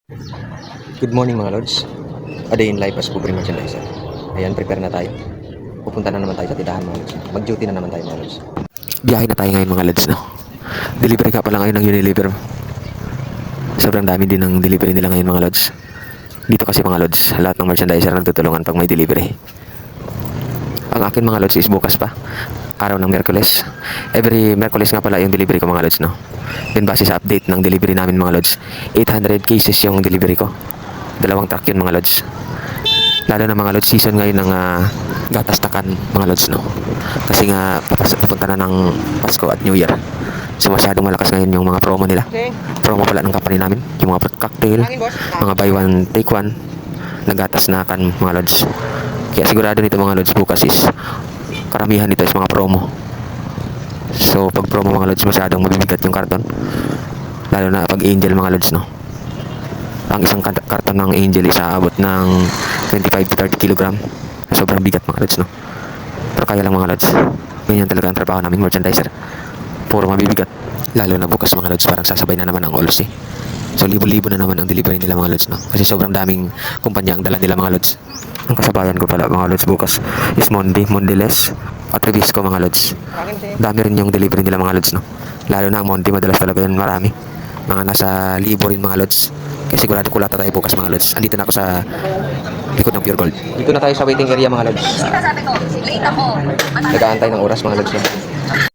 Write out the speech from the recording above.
Good morning mga Lods. A day in life as Pobre Merchandiser. Ayan, prepare na tayo. Pupunta na naman tayo sa tindahan mga Lods. Mag-duty na naman tayo mga Lods. Biyahe na tayo ngayon mga Lods, no? Delivery ka pala ngayon ng Unilever. Sobrang dami din ng delivery nila ngayon mga Lods. Dito kasi mga Lods, lahat ng merchandiser nagtutulungan pag may delivery. Ang akin mga Lods is bukas pa. Araw ng Miyerkules. Every Miyerkules nga pala yung delivery ko mga Lods, no? Then base sa update ng delivery namin mga Lods, 800 cases yung delivery ko. 2 truck yun mga Lods. Lalo na mga Lods, season ngayon ng gatastakan mga Lods, no? Kasi nga papunta na ng Pasko at New Year. So masyadong malakas ngayon yung mga promo nila. Promo pala ng company namin. Yung mga fruit cocktail, mga buy one take one, nagatas na kan mga Lods. Kaya sigurado nito mga Lods, bukas is karamihan nito is mga promo. So pag promo mga Lods, masyadong mabibigat yung karton. Lalo na pag Angel mga Lods, no? Ang isang karton ng Angel is aabot ng 25 to 30 kilogram. Sobrang bigat mga Lods, no? Pero kaya lang mga Lods. Ganyan talaga ang trabaho namin, merchandiser. Puro mabibigat. Lalo na bukas mga Lods, parang sasabay na naman ang Olsi. So libo-libo na naman ang delivery nila mga Lods, no? Kasi sobrang daming kumpanya ang dala nila mga Lods. Ang kasabayan ko pala mga Lods bukas is Mondelez at Revisco mga Lods. Dami rin yung delivery nila mga Lods, no? Lalo na ang Monday, madalas talaga yan marami. Mga nasa libo rin mga Lods. Kaya sigurado kulata tayo bukas mga Lods. Andito na ako sa likod ng Pure Gold. Dito na tayo sa waiting area mga Lods. Sabi ko, late ako. Nag-aantay ng oras mga Lods, no?